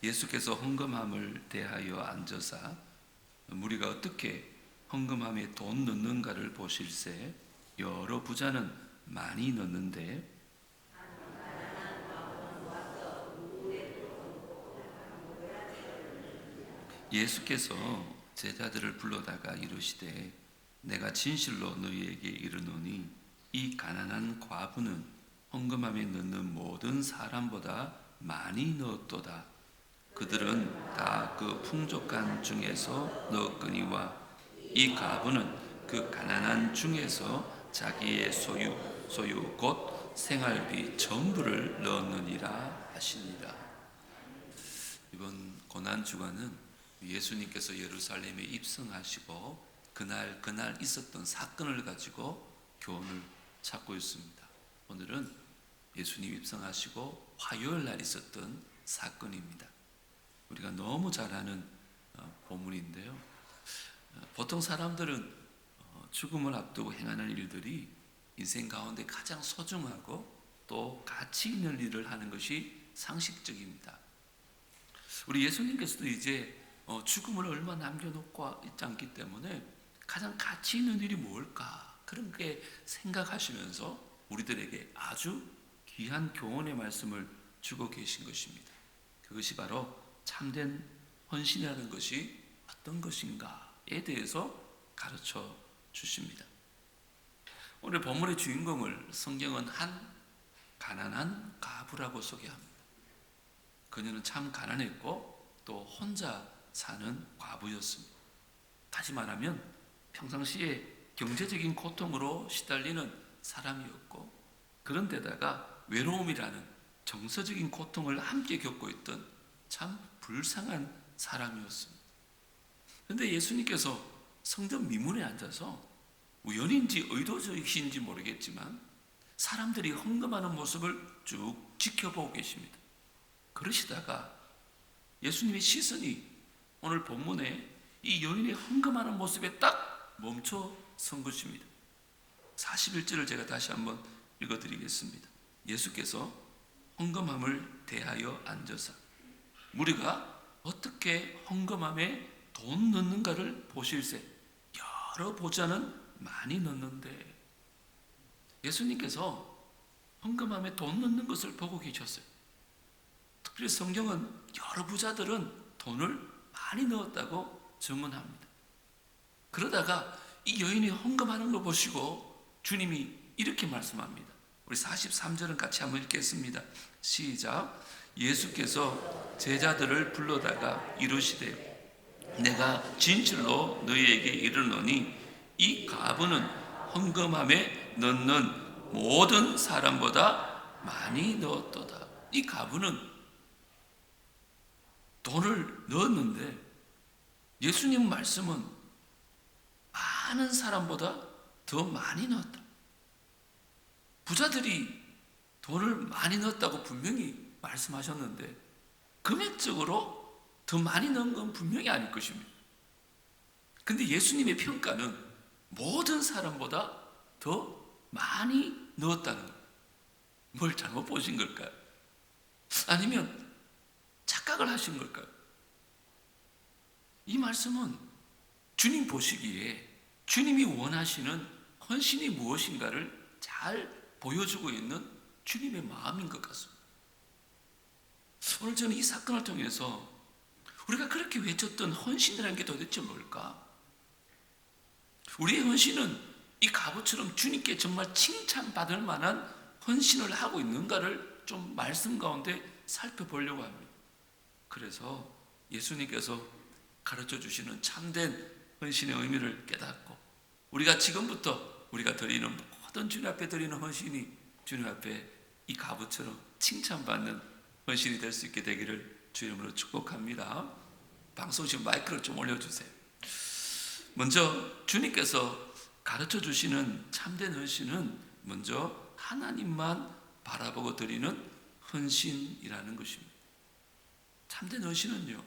예수께서 헌금함을 대하여 앉으사 무리가 어떻게 헌금함에 돈 넣는가를 보실세 여러 부자는 많이 넣는데 예수께서 제자들을 불러다가 이르시되 내가 진실로 너희에게 이르노니 이 가난한 과부는 헌금함에 넣는 모든 사람보다 많이 넣었도다. 그들은 다 그 풍족한 중에서 넣었거니와 이 과부는 그 가난한 중에서 자기의 소유 곧 생활비 전부를 넣었느니라 하시니라. 이번 고난 주간은 예수님께서 예루살렘에 입성하시고 그날 있었던 사건을 가지고 교훈을 찾고 있습니다. 오늘은 예수님 입성하시고 화요일 날 있었던 사건입니다. 우리가 너무 잘 아는 본문인데요. 보통 사람들은 죽음을 앞두고 행하는 일들이 인생 가운데 가장 소중하고 또 가치 있는 일을 하는 것이 상식적입니다. 우리 예수님께서도 이제 죽음을 얼마 남겨놓고 있지 않기 때문에 가장 가치 있는 일이 뭘까 그런 게 생각하시면서 우리들에게 아주 귀한 교훈의 말씀을 주고 계신 것입니다. 그것이 바로 참된 헌신이라는 것이 어떤 것인가에 대해서 가르쳐 주십니다. 오늘 본문의 주인공을 성경은 한 가난한 과부라고 소개합니다. 그녀는 참 가난했고 또 혼자 사는 과부였습니다. 다시 말하면 평상시에 경제적인 고통으로 시달리는 사람이었고 그런데다가 외로움이라는 정서적인 고통을 함께 겪고 있던 참 불쌍한 사람이었습니다. 그런데 예수님께서 성전 미문에 앉아서 우연인지 의도적인지 모르겠지만 사람들이 헌금하는 모습을 쭉 지켜보고 계십니다. 그러시다가 예수님의 시선이 오늘 본문에 이 여인의 헌금하는 모습에 딱 멈춰 선 것입니다. 41절을 제가 다시 한번 읽어드리겠습니다. 예수께서 헌금함을 대하여 앉으사 무리가 어떻게 헌금함에 돈 넣는가를 보실세 여러 보자는 많이 넣는데 예수님께서 헌금함에 돈 넣는 것을 보고 계셨어요. 특별히 성경은 여러 부자들은 돈을 많이 넣었다고 증언합니다. 그러다가 이 여인이 헌금하는 걸 보시고 주님이 이렇게 말씀합니다. 우리 43절은 같이 한번 읽겠습니다. 시작. 예수께서 제자들을 불러다가 이르시되 내가 진실로 너희에게 이르노니 이 과부는 헌금함에 넣는 모든 사람보다 많이 넣었도다. 이 과부는 돈을 넣었는데 예수님 말씀은 많은 사람보다 더 많이 넣었다. 부자들이 돈을 많이 넣었다고 분명히 말씀하셨는데 금액적으로 더 많이 넣은 건 분명히 아닐 것입니다. 근데 예수님의 평가는 모든 사람보다 더 많이 넣었다는 거예요. 뭘 잘못 보신 걸까요? 아니면 착각을 하신 걸까요? 이 말씀은 주님 보시기에 주님이 원하시는 헌신이 무엇인가를 잘 보여주고 있는 주님의 마음인 것 같습니다. 오늘 저는 이 사건을 통해서 우리가 그렇게 외쳤던 헌신이라는 게 도대체 뭘까? 우리의 헌신은 이 과부처럼 주님께 정말 칭찬받을 만한 헌신을 하고 있는가를 좀 말씀 가운데 살펴보려고 합니다. 그래서 예수님께서 가르쳐 주시는 참된 헌신의 의미를 깨닫고 우리가 지금부터 우리가 드리는 모든 주님 앞에 드리는 헌신이 주님 앞에 이 과부처럼 칭찬받는 헌신이 될 수 있게 되기를 주님으로 축복합니다. 방송실 마이크를 좀 올려주세요. 먼저 주님께서 가르쳐 주시는 참된 헌신은 먼저 하나님만 바라보고 드리는 헌신이라는 것입니다. 참된 헌신은요,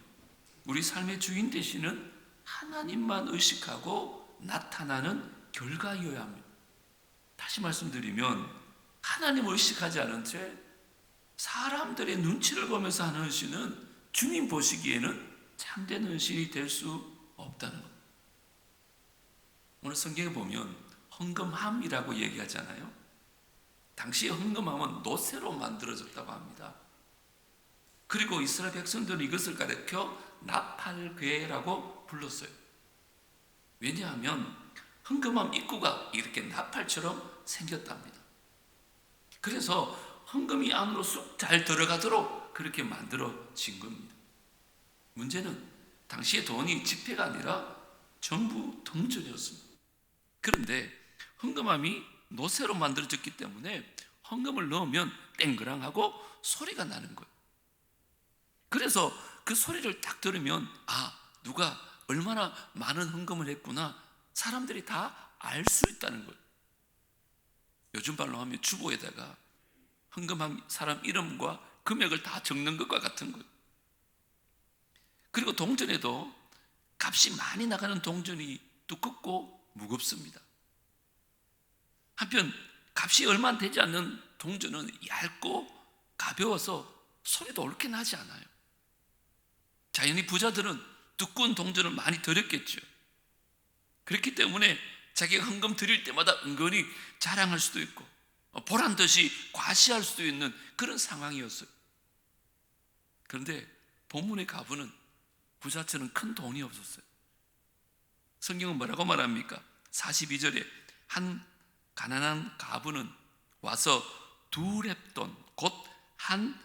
우리 삶의 주인 되시는 하나님만 의식하고 나타나는 결과이어야 합니다. 다시 말씀드리면 하나님을 의식하지 않은 채 사람들의 눈치를 보면서 하는 헌신은 주님 보시기에는 참된 헌신이 될 수 없다는 것. 오늘 성경에 보면 헌금함이라고 얘기하잖아요. 당시 헌금함은 노새로 만들어졌다고 합니다. 그리고 이스라엘 백성들은 이것을 가리켜 나팔궤라고 불렀어요. 왜냐하면 헌금함 입구가 이렇게 나팔처럼 생겼답니다. 그래서 헌금이 안으로 쑥 잘 들어가도록 그렇게 만들어진 겁니다. 문제는 당시의 돈이 지폐가 아니라 전부 동전이었습니다. 그런데 헌금함이 노새로 만들어졌기 때문에 헌금을 넣으면 땡그랑하고 소리가 나는 거예요. 그래서 그 소리를 딱 들으면 누가 얼마나 많은 헌금을 했구나 사람들이 다 알 수 있다는 거예요. 요즘 말로 하면 주보에다가 헌금한 사람 이름과 금액을 다 적는 것과 같은 거예요. 그리고 동전에도 값이 많이 나가는 동전이 두껍고 무겁습니다. 한편 값이 얼마 안 되지 않는 동전은 얇고 가벼워서 소리도 옳게 나지 않아요. 자연히 부자들은 두꺼운 동전을 많이 드렸겠죠. 그렇기 때문에 자기가 헌금 드릴 때마다 은근히 자랑할 수도 있고 보란 듯이 과시할 수도 있는 그런 상황이었어요. 그런데 본문의 가부는 부자처럼 큰 돈이 없었어요. 성경은 뭐라고 말합니까? 42절에 한 가난한 가부는 와서 2렙돈 곧 한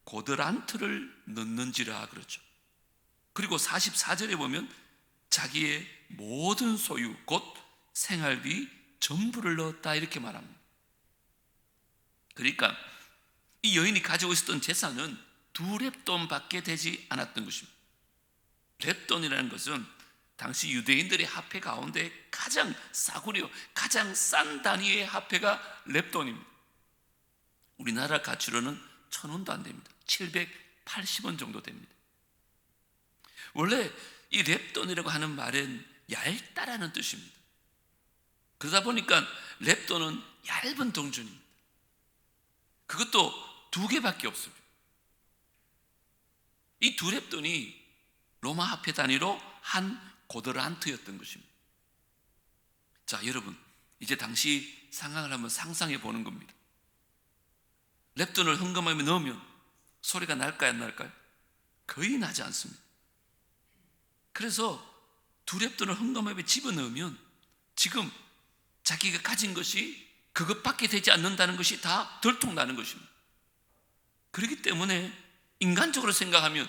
고드란트를 넣는지라 그러죠. 그리고 44절에 보면 자기의 모든 소유 곧 생활비 전부를 넣었다 이렇게 말합니다. 그러니까 이 여인이 가지고 있었던 재산은 2렙돈밖에 되지 않았던 것입니다. 렙돈이라는 것은 당시 유대인들의 화폐 가운데 가장 싸구려, 가장 싼 단위의 화폐가 렙돈입니다. 우리나라 가치로는 1,000원도 안 됩니다. 780원 정도 됩니다. 원래 이 렙돈이라고 하는 말은 얇다라는 뜻입니다. 그러다 보니까 렙돈은 얇은 동전입니다. 그것도 2개밖에 없습니다. 이 2렙돈이 로마 화폐 단위로 한 고드란트였던 것입니다. 자, 여러분, 이제 당시 상황을 한번 상상해 보는 겁니다. 렙돈을 헌금함에 넣으면 소리가 날까요, 안 날까요? 거의 나지 않습니다. 그래서 2렙돈을 헌금함에 집어넣으면 지금 자기가 가진 것이 그것밖에 되지 않는다는 것이 다 들통나는 것입니다. 그렇기 때문에 인간적으로 생각하면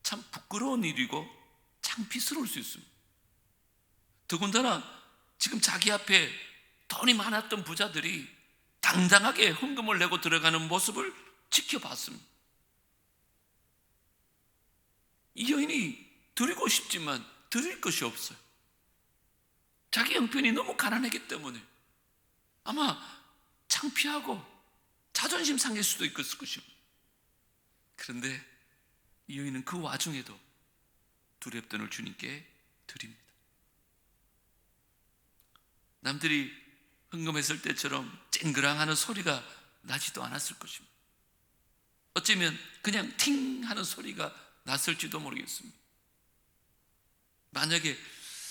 참 부끄러운 일이고 창피스러울 수 있습니다. 더군다나 지금 자기 앞에 돈이 많았던 부자들이 당당하게 헌금을 내고 들어가는 모습을 지켜봤습니다. 이 여인이 드리고 싶지만 드릴 것이 없어요. 자기 형편이 너무 가난하기 때문에 아마 창피하고 자존심 상할 수도 있었을 것입니다. 그런데 이 여인은 그 와중에도 2렙돈을 주님께 드립니다. 남들이 헌금했을 때처럼 쨍그랑하는 소리가 나지도 않았을 것입니다. 어쩌면 그냥 팅 하는 소리가 났을지도 모르겠습니다. 만약에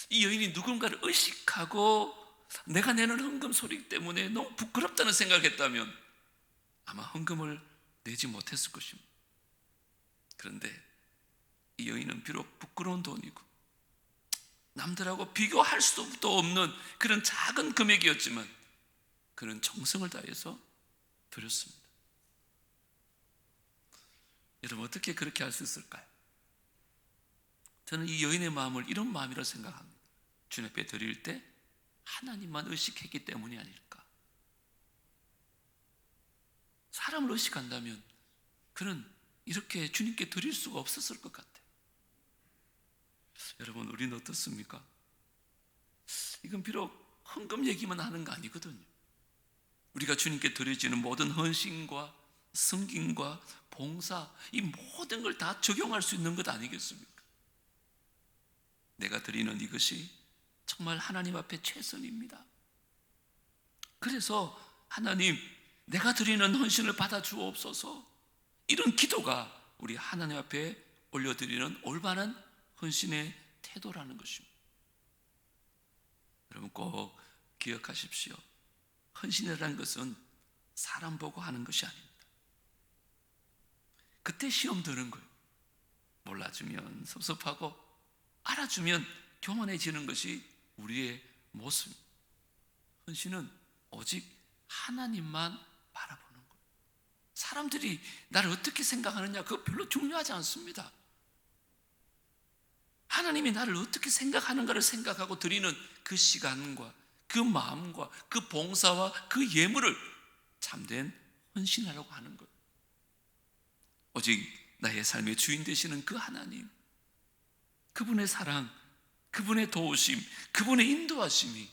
이 여인이 누군가를 의식하고 내가 내는 헌금 소리 때문에 너무 부끄럽다는 생각을 했다면 아마 헌금을 내지 못했을 것입니다. 그런데 이 여인은 비록 부끄러운 돈이고 남들하고 비교할 수도 없는 그런 작은 금액이었지만 그는 정성을 다해서 드렸습니다. 여러분, 어떻게 그렇게 할 수 있을까요? 저는 이 여인의 마음을 이런 마음이라 생각합니다. 주님 앞에 드릴 때 하나님만 의식했기 때문이 아닐까. 사람을 의식한다면 그는 이렇게 주님께 드릴 수가 없었을 것 같아요. 여러분, 우리는 어떻습니까? 이건 비록 헌금 얘기만 하는 거 아니거든요. 우리가 주님께 드려지는 모든 헌신과 섬김과 봉사, 이 모든 걸 다 적용할 수 있는 것 아니겠습니까? 내가 드리는 이것이 정말 하나님 앞에 최선입니다. 그래서 하나님, 내가 드리는 헌신을 받아 주옵소서, 이런 기도가 우리 하나님 앞에 올려드리는 올바른 헌신의 태도라는 것입니다. 여러분 꼭 기억하십시오. 헌신이라는 것은 사람 보고 하는 것이 아닙니다. 그때 시험 드는 거예요. 몰라주면 섭섭하고 알아주면 교만해지는 것이 우리의 모습입니다. 헌신은 오직 하나님만 바라보는 거예요. 사람들이 나를 어떻게 생각하느냐 그거 별로 중요하지 않습니다. 하나님이 나를 어떻게 생각하는가를 생각하고 드리는 그 시간과 그 마음과 그 봉사와 그 예물을 참된 헌신하라고 하는 것. 오직 나의 삶의 주인 되시는 그 하나님, 그분의 사랑, 그분의 도우심, 그분의 인도하심이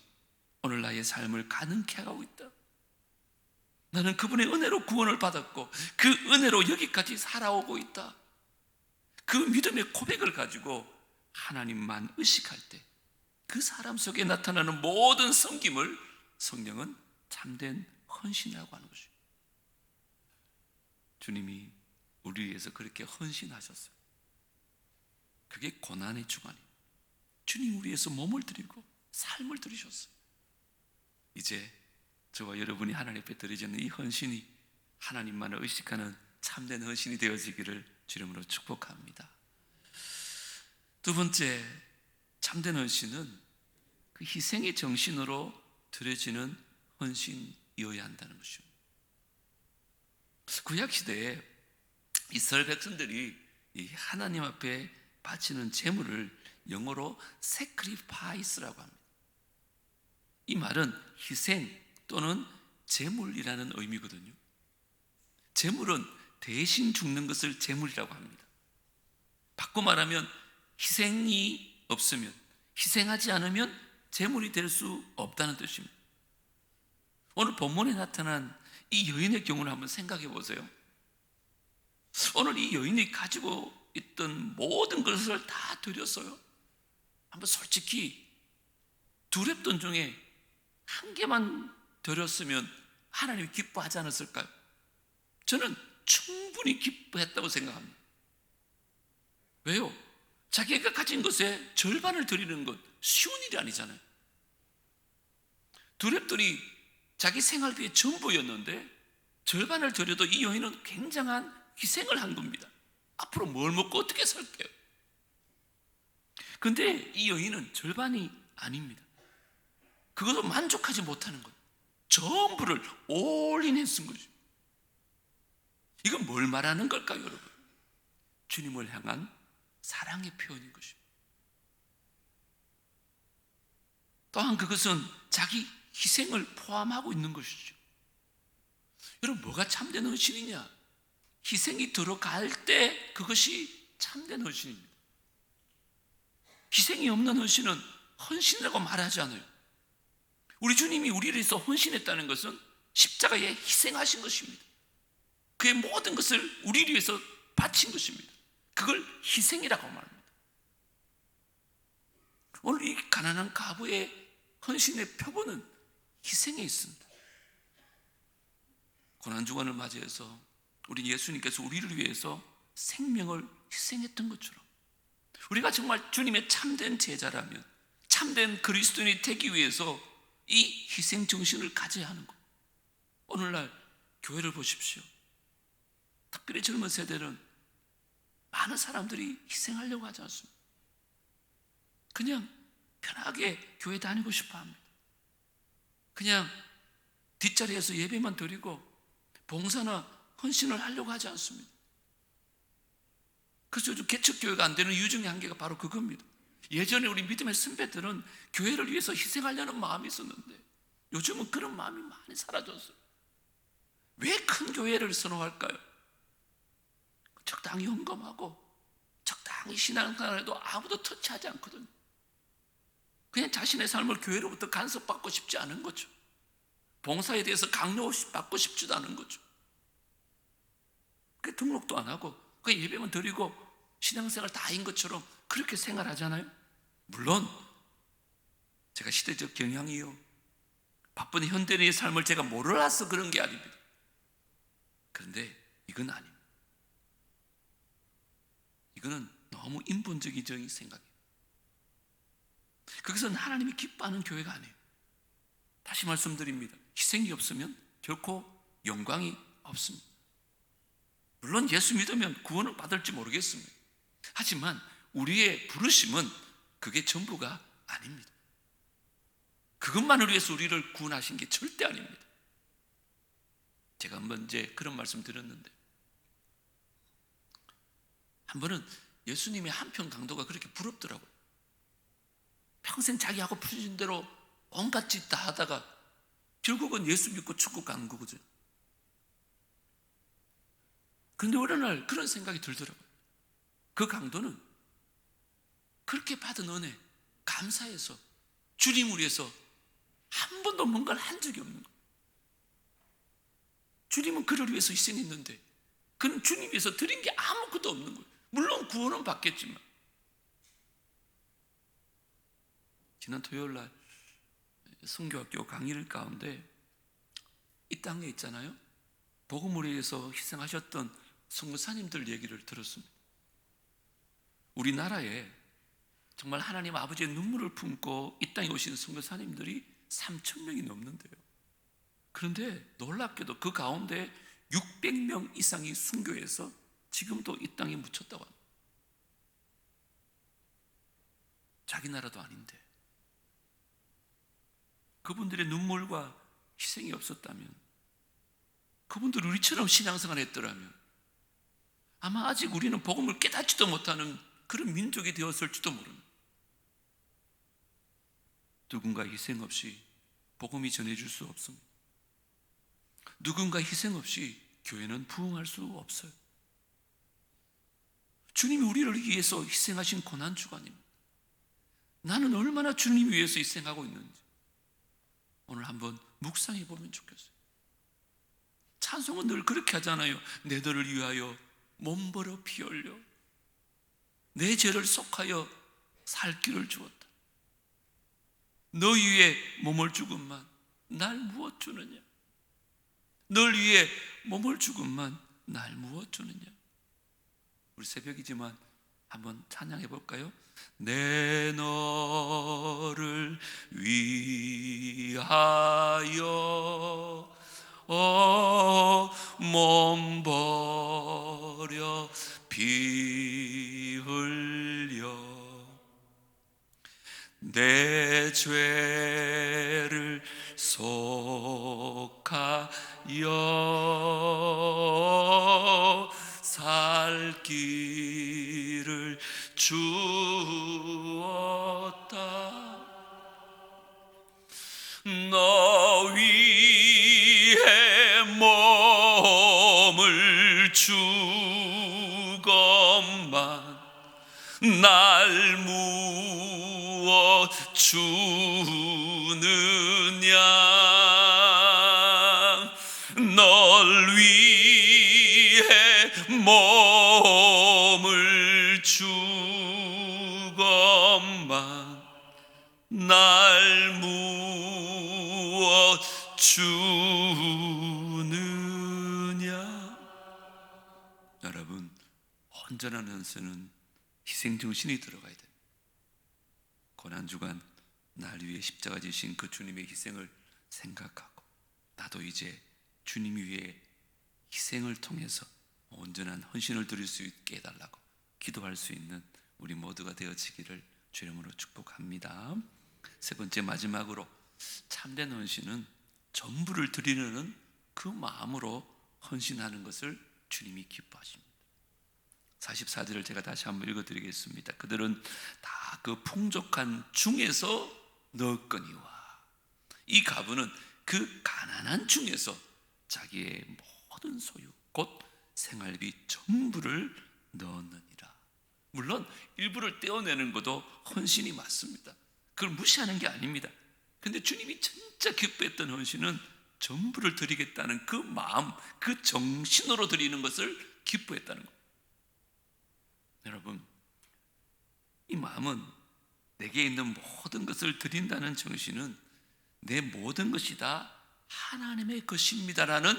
오늘 나의 삶을 가능케 하고 있다. 나는 그분의 은혜로 구원을 받았고 그 은혜로 여기까지 살아오고 있다. 그 믿음의 고백을 가지고 하나님만 의식할 때 그 사람 속에 나타나는 모든 섬김을 성령은 참된 헌신이라고 하는 것입니다. 주님이 우리 위해서 그렇게 헌신하셨어요. 그게 고난의 주관이에요. 주님 우리 위해서 몸을 드리고 삶을 드리셨어요. 이제 저와 여러분이 하나님 앞에 드리는 이 헌신이 하나님만을 의식하는 참된 헌신이 되어지기를 주님으로 축복합니다. 두 번째, 참된 헌신은 그 희생의 정신으로 드려지는 헌신이어야 한다는 것입니다. 구약 시대에 이스라엘 백성들이 이 하나님 앞에 바치는 제물을 영어로 sacrifice라고 합니다. 이 말은 희생 또는 제물이라는 의미거든요. 제물은 대신 죽는 것을 제물이라고 합니다. 바꿔 말하면 희생이 없으면, 희생하지 않으면 제물이 될 수 없다는 뜻입니다. 오늘 본문에 나타난 이 여인의 경우를 한번 생각해 보세요. 오늘 이 여인이 가지고 있던 모든 것을 다 드렸어요. 한번 솔직히 두 랩돈 중에 한 개만 드렸으면 하나님이 기뻐하지 않았을까요? 저는 충분히 기뻐했다고 생각합니다. 왜요? 자기가 가진 것의 절반을 드리는 것 쉬운 일이 아니잖아요. 두 랩돈이 자기 생활비의 전부였는데 절반을 드려도 이 여인은 굉장한 희생을 한 겁니다. 앞으로 뭘 먹고 어떻게 살게요? 그런데 이 여인은 절반이 아닙니다. 그것도 만족하지 못하는 것, 전부를 올인해 쓴 거죠. 이건 뭘 말하는 걸까요, 여러분? 주님을 향한 사랑의 표현인 것입니다. 또한 그것은 자기 희생을 포함하고 있는 것이죠. 여러분, 뭐가 참된 헌신이냐? 희생이 들어갈 때 그것이 참된 헌신입니다. 희생이 없는 헌신은 헌신이라고 말하지 않아요. 우리 주님이 우리를 위해서 헌신했다는 것은 십자가에 희생하신 것입니다. 그의 모든 것을 우리를 위해서 바친 것입니다. 그걸 희생이라고 말합니다. 오늘 이 가난한 과부의 헌신의 표본은 희생에 있습니다. 고난주간을 맞이해서 우리 예수님께서 우리를 위해서 생명을 희생했던 것처럼 우리가 정말 주님의 참된 제자라면, 참된 그리스도인이 되기 위해서 이 희생 정신을 가져야 하는 것. 오늘날 교회를 보십시오. 특별히 젊은 세대는 많은 사람들이 희생하려고 하지 않습니다. 그냥 편하게 교회 다니고 싶어 합니다. 그냥 뒷자리에서 예배만 드리고 봉사나 헌신을 하려고 하지 않습니다. 그래서 요즘 개척교회가 안 되는 이유 중에 한 개가 바로 그겁니다. 예전에 우리 믿음의 선배들은 교회를 위해서 희생하려는 마음이 있었는데 요즘은 그런 마음이 많이 사라졌어요. 왜 큰 교회를 선호할까요? 적당히 헌금하고 적당히 신앙생활해도 아무도 터치하지 않거든요. 그냥 자신의 삶을 교회로부터 간섭받고 싶지 않은 거죠. 봉사에 대해서 강요받고 싶지도 않은 거죠. 그 등록도 안 하고 그 예배만 드리고 신앙생활 다인 것처럼 그렇게 생활하잖아요. 물론 제가 시대적 경향이요, 바쁜 현대인의 삶을 제가 몰라서 그런 게 아닙니다. 그런데 이건 아닙니다. 이거는 너무 인본적인 생각이에요. 거기서는 하나님이 기뻐하는 교회가 아니에요. 다시 말씀드립니다. 희생이 없으면 결코 영광이 없습니다. 물론 예수 믿으면 구원을 받을지 모르겠습니다. 하지만 우리의 부르심은 그게 전부가 아닙니다. 그것만을 위해서 우리를 구원하신 게 절대 아닙니다. 제가 한번 이제 그런 말씀 드렸는데, 한 번은 예수님의 한편 강도가 그렇게 부럽더라고요. 평생 자기하고 푸신 대로 온갖 짓 다 하다가 결국은 예수 믿고 천국 가는 거거든요. 그런데 어느 날 그런 생각이 들더라고요. 그 강도는 그렇게 받은 은혜 감사해서 주님을 위해서 한 번도 뭔가를 한 적이 없는 거예요. 주님은 그를 위해서 희생했는데 그는 주님 위해서 드린 게 아무것도 없는 거예요. 물론 구원은 받겠지만. 지난 토요일 날 선교학교 강의를 가운데 이 땅에 있잖아요, 복음을 위해서 희생하셨던 선교사님들 얘기를 들었습니다. 우리나라에 정말 하나님 아버지의 눈물을 품고 이 땅에 오신 선교사님들이 3,000명이 넘는데요. 그런데 놀랍게도 그 가운데 600명 이상이 순교해서 지금도 이 땅에 묻혔다고 합니다. 자기 나라도 아닌데. 그분들의 눈물과 희생이 없었다면, 그분들이 우리처럼 신앙생활 했더라면 아마 아직 우리는 복음을 깨닫지도 못하는 그런 민족이 되었을지도 모릅니다. 누군가 희생 없이 복음이 전해질 수 없습니다. 누군가 희생 없이 교회는 부흥할 수 없어요. 주님이 우리를 위해서 희생하신 고난주간입니다. 나는 얼마나 주님 위해서 희생하고 있는지 오늘 한번 묵상해 보면 좋겠어요. 찬송은 늘 그렇게 하잖아요. 내들을 위하여 몸버려 피 흘려 내 죄를 속하여 살 길을 주었다. 너 위에 몸을 주건만 날 무엇 주느냐. 널 위해 몸을 주건만 날 무엇 주느냐. 우리 새벽이지만 한번 찬양해 볼까요? 내 너를 위하여 몸버려 피 흘려 내 죄를 속하여 살 길을 주었다. 너 위에 몸을 주건만 날 무엇 주느냐. 널 위해 몸을 주건만 날 무엇 주느냐. 여러분, 온전한 헌신은 희생정신이 들어가야 돼요. 고난주간 날 위해 십자가 지신 그 주님의 희생을 생각하고 나도 이제 주님 위해 희생을 통해서 온전한 헌신을 드릴 수 있게 해달라고 기도할 수 있는 우리 모두가 되어지기를 주 이름으로 축복합니다. 세 번째, 마지막으로 참된 헌신은 전부를 드리는 그 마음으로 헌신하는 것을 주님이 기뻐하십니다. 44절을 제가 다시 한번 읽어드리겠습니다. 그들은 다 그 풍족한 중에서 넣었거니와. 이 가부는 그 가난한 중에서 자기의 모든 소유 곧 생활비 전부를 넣었느니라. 물론 일부를 떼어내는 것도 헌신이 맞습니다. 그걸 무시하는 게 아닙니다. 근데 주님이 진짜 기뻐했던 헌신은 전부를 드리겠다는 그 마음, 그 정신으로 드리는 것을 기뻐했다는 것. 여러분, 이 마음은 내게 있는 모든 것을 드린다는 정신은 내 모든 것이 다 하나님의 것입니다라는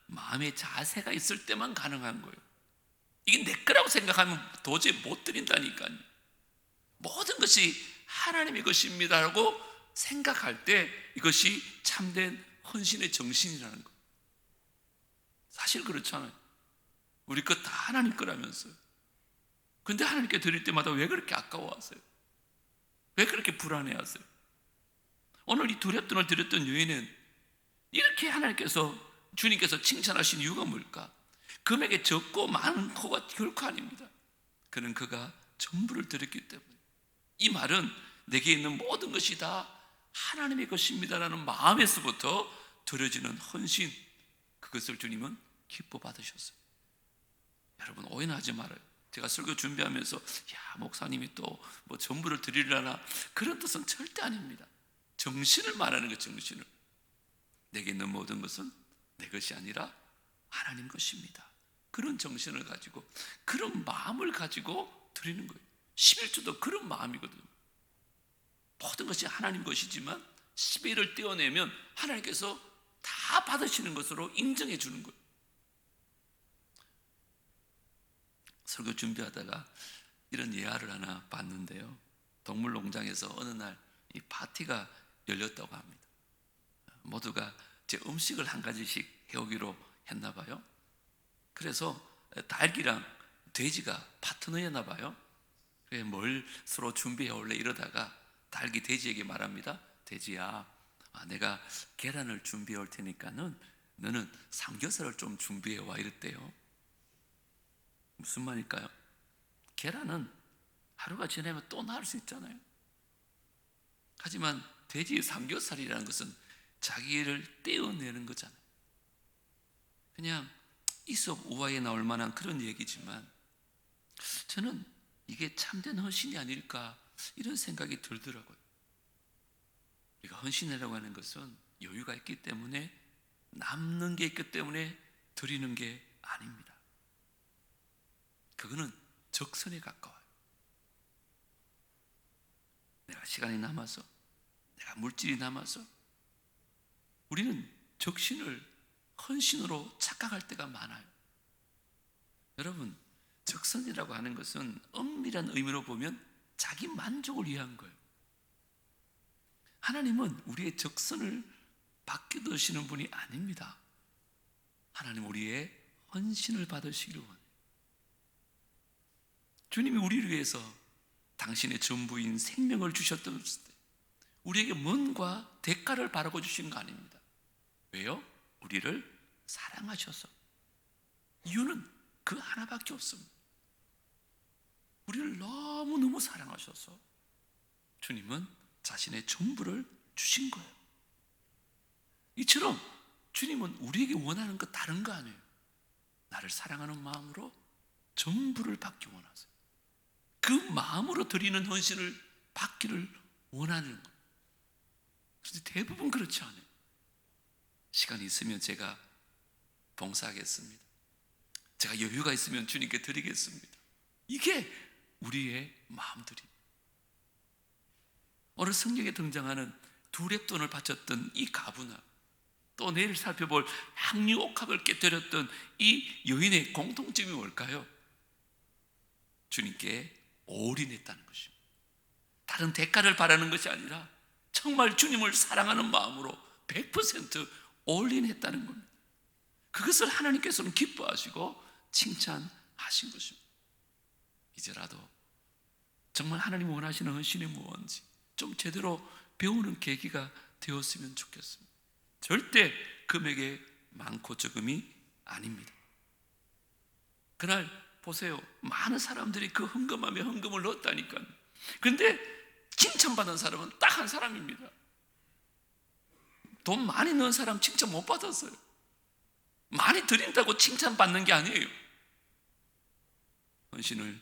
마음의 자세가 있을 때만 가능한 거예요. 이게 내 거라고 생각하면 도저히 못 드린다니까요. 모든 것이 하나님의 것입니다라고 생각할 때 이것이 참된 헌신의 정신이라는 거. 사실 그렇잖아요. 우리 것 다 하나님 거라면서요. 근데 하나님께 드릴 때마다 왜 그렇게 아까워하세요? 왜 그렇게 불안해하세요? 오늘 이 두렵돈을 드렸던 여인은 이렇게 주님께서 칭찬하신 이유가 뭘까? 금액이 적고 많고가 결코 아닙니다. 그는 그가 전부를 드렸기 때문에. 이 말은 내게 있는 모든 것이 다 하나님의 것입니다라는 마음에서부터 드려지는 헌신, 그것을 주님은 기뻐 받으셨어요. 여러분 오해하지 말아요. 제가 설교 준비하면서 목사님이 또 뭐 전부를 드리려나, 그런 뜻은 절대 아닙니다. 정신을 말하는 것, 정신을. 내게 있는 모든 것은 내 것이 아니라 하나님 것입니다. 그런 정신을 가지고, 그런 마음을 가지고 드리는 거예요. 11조도 그런 마음이거든요. 모든 것이 하나님 것이지만 11을 떼어내면 하나님께서 다 받으시는 것으로 인정해 주는 거예요. 설교 준비하다가 이런 예화를 하나 봤는데요. 동물농장에서 어느 날 이 파티가 열렸다고 합니다. 모두가 제 음식을 한 가지씩 해오기로 했나 봐요. 그래서 닭이랑 돼지가 파트너였나 봐요. 그래, 뭘 서로 준비해 올래 이러다가 닭이 돼지에게 말합니다. 돼지야, 내가 계란을 준비해 올 테니까는 너는 삼겹살을 좀 준비해 와 이랬대요. 무슨 말일까요? 계란은 하루가 지나면 또 나을 수 있잖아요. 하지만 돼지의 삼겹살이라는 것은 자기를 떼어내는 거잖아요. 그냥 이솝 우화에 나올 만한 그런 얘기지만 저는 이게 참된 헌신이 아닐까 이런 생각이 들더라고요. 우리가 헌신이라고 하는 것은 여유가 있기 때문에, 남는 게 있기 때문에 드리는 게 아닙니다. 그거는 적선에 가까워요. 내가 시간이 남아서, 내가 물질이 남아서 우리는 적신을 헌신으로 착각할 때가 많아요. 여러분, 적선이라고 하는 것은 엄밀한 의미로 보면 자기 만족을 위한 거예요. 하나님은 우리의 적선을 받겨두시는 분이 아닙니다. 하나님 우리의 헌신을 받으시기를 원해요. 주님이 우리를 위해서 당신의 전부인 생명을 주셨던 때 우리에게 뭔가 대가를 바라고 주신 거 아닙니다. 왜요? 우리를 사랑하셔서. 이유는 그 하나밖에 없습니다. 우리를 너무너무 사랑하셔서 주님은 자신의 전부를 주신 거예요. 이처럼 주님은 우리에게 원하는 것 다른 거 아니에요. 나를 사랑하는 마음으로 전부를 받기 원하세요. 그 마음으로 드리는 헌신을 받기를 원하는 거예요. 그런데 대부분 그렇지 않아요. 시간이 있으면 제가 봉사하겠습니다. 제가 여유가 있으면 주님께 드리겠습니다. 이게 우리의 마음들이. 오늘 성경에 등장하는 두 렙돈을 바쳤던 이 가부나, 또 내일 살펴볼 향유옥합을 깨뜨렸던 이 여인의 공통점이 뭘까요? 주님께 올인했다는 것입니다. 다른 대가를 바라는 것이 아니라 정말 주님을 사랑하는 마음으로 100% 올인했다는 겁니다. 그것을 하나님께서는 기뻐하시고 칭찬하신 것입니다. 이제라도 정말 하나님 원하시는 헌신이 무엇인지 좀 제대로 배우는 계기가 되었으면 좋겠습니다. 절대 금액에 많고 적음이 아닙니다. 그날 보세요. 많은 사람들이 그 헌금함에 헌금을 넣었다니까요. 그런데 칭찬받은 사람은 딱 한 사람입니다. 돈 많이 넣은 사람 칭찬 못 받았어요. 많이 드린다고 칭찬받는 게 아니에요. 헌신을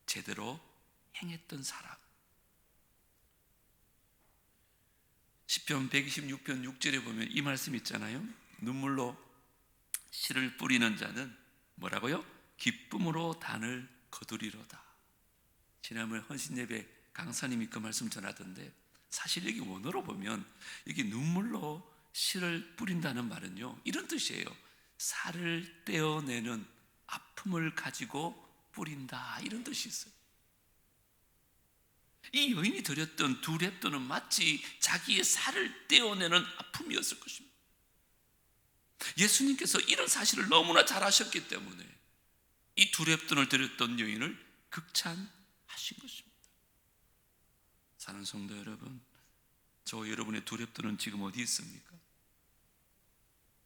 제대로 행했던 사람. 시편 126편 6절에 보면 이 말씀 있잖아요. 눈물로 씨를 뿌리는 자는 뭐라고요? 기쁨으로 단을 거두리로다. 지난번에 헌신예배 강사님이 그 말씀 전하던데, 사실 여기 원어로 보면 여기 눈물로 씨를 뿌린다는 말은요, 이런 뜻이에요. 살을 떼어내는 아픔을 가지고 뿌린다, 이런 뜻이 있어요. 이 여인이 드렸던 두 렙돈은 마치 자기의 살을 떼어내는 아픔이었을 것입니다. 예수님께서 이런 사실을 너무나 잘 아셨기 때문에 이 두 렙돈을 드렸던 여인을 극찬하신 것입니다. 사랑하는 성도 여러분, 저 여러분의 두 렙돈은 지금 어디 있습니까?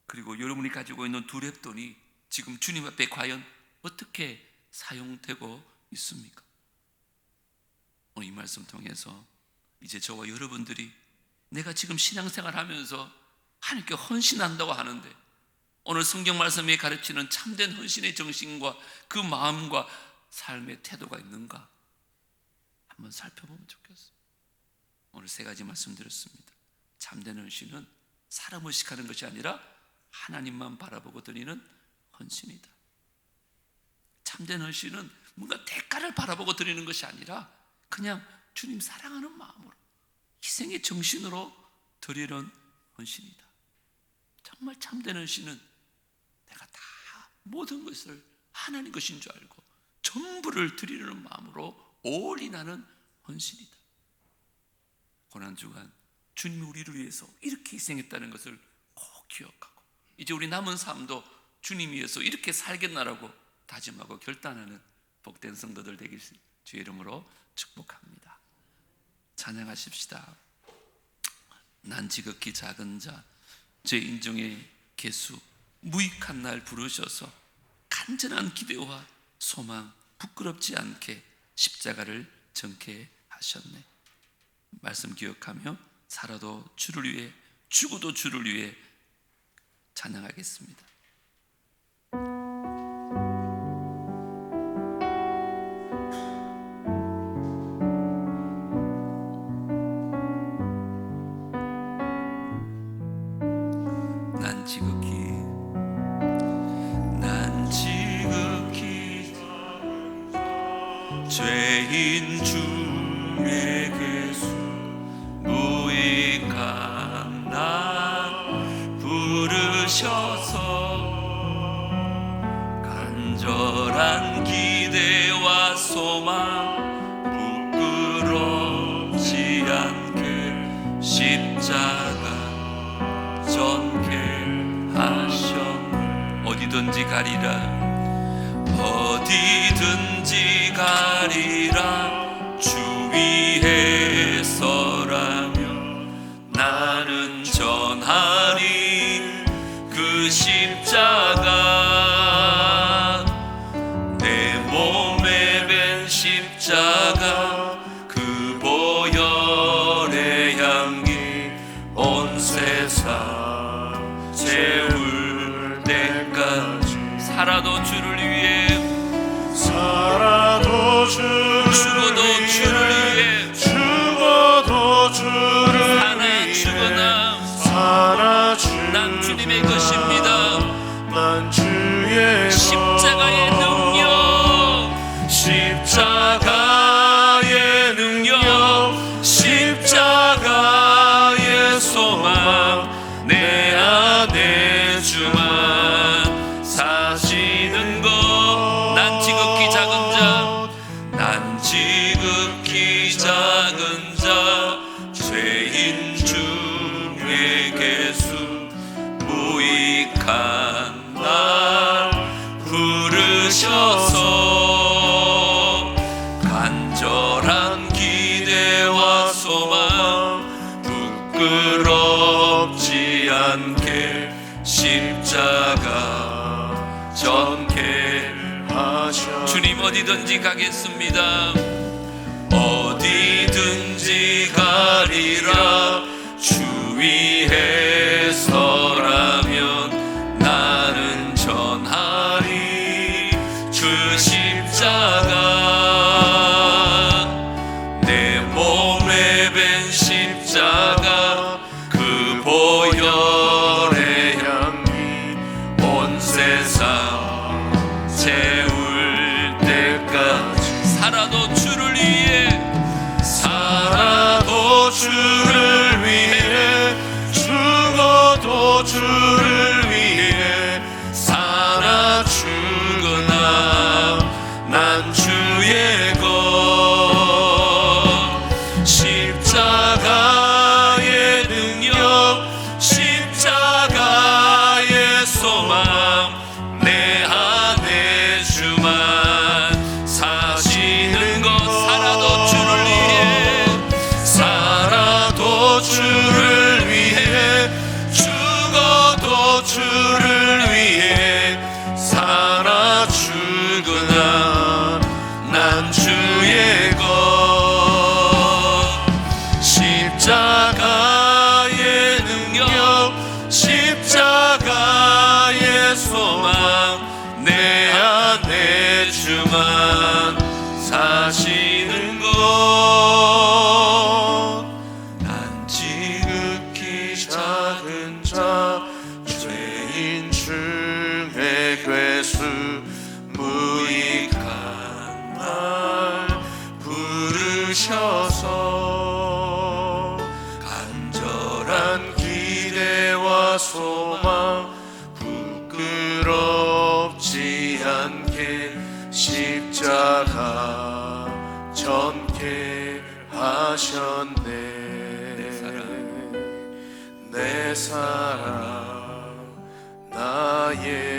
그리고 여러분이 가지고 있는 두 렙돈이 지금 주님 앞에 과연 어떻게 사용되고 있습니까? 오늘 이 말씀 통해서 이제 저와 여러분들이 내가 지금 신앙생활 하면서 하나님께 헌신한다고 하는데 오늘 성경 말씀에 가르치는 참된 헌신의 정신과 그 마음과 삶의 태도가 있는가 한번 살펴보면 좋겠어요. 오늘 세 가지 말씀드렸습니다. 참된 헌신은 사람 의식하는 것이 아니라 하나님만 바라보고 드리는 헌신이다. 참된 헌신은 뭔가 대가를 바라보고 드리는 것이 아니라 그냥 주님 사랑하는 마음으로 희생의 정신으로 드리는 헌신이다. 정말 참된 헌신은 내가 다 모든 것을 하나님 것인 줄 알고 전부를 드리는 마음으로 올인하는 헌신이다. 고난주간 주님이 우리를 위해서 이렇게 희생했다는 것을 꼭 기억하고 이제 우리 남은 삶도 주님 위해서 이렇게 살겠나라고 다짐하고 결단하는 복된 성도들 되길 주의 이름으로 축복합니다. 찬양하십시다. 난 지극히 작은 자, 제 인중의 개수, 무익한 날 부르셔서 간절한 기대와 소망, 부끄럽지 않게 십자가를 정케 하셨네. 말씀 기억하며 살아도 주를 위해, 죽어도 주를 위해 찬양하겠습니다. 죄인 주의 개수 무익한 날 부르셔서 간절한 기대와 소망 부끄럽지 않게 십자가 전케 하셨네. 어디든지 가리라, 어디든지 가리라. 주 위에 서라면 나는 전하리 그 십자가. 내 몸에 밴 십자가 그 보혈의 향기 온 세상 채울 때까지 살아도 주를 위해, 살아도 주를 죽어도 위해, 주를 위해, 죽어도 주를 사나 위해, 죽으나 사나 죽으나 난 주님의 것입니다. 난 주의 십자가의 능력, 십자가의 능력, 십자가의 소망 내 안에 주만 사시는 것. 난 지극히 작은 자, 난 지극히 작은 자, 죄인 중에 개수 무익한 날 부르셔서 간절한 기대와 소망 부끄럽지 않게 십자가 전케 하셨네. 주님 어디든지 가겠습니다. 어디든지 가리라. 주 위에 서라면 나는 전하리 그 십자가. 내 몸에 밴 십자가 그 보혈의 향기 온 세상 채울 때까지. 살아도 주를 위해, 살아도 주를 위해, 죽어도 주를 위해, 살아 죽으나 난 난 지극히 작은 자 죄인 중에 괴수 무익한 날 부르셔서 간절한 기대와 소망 부끄럽지 않게 십자가 전케 하셨네. 내 사랑 나의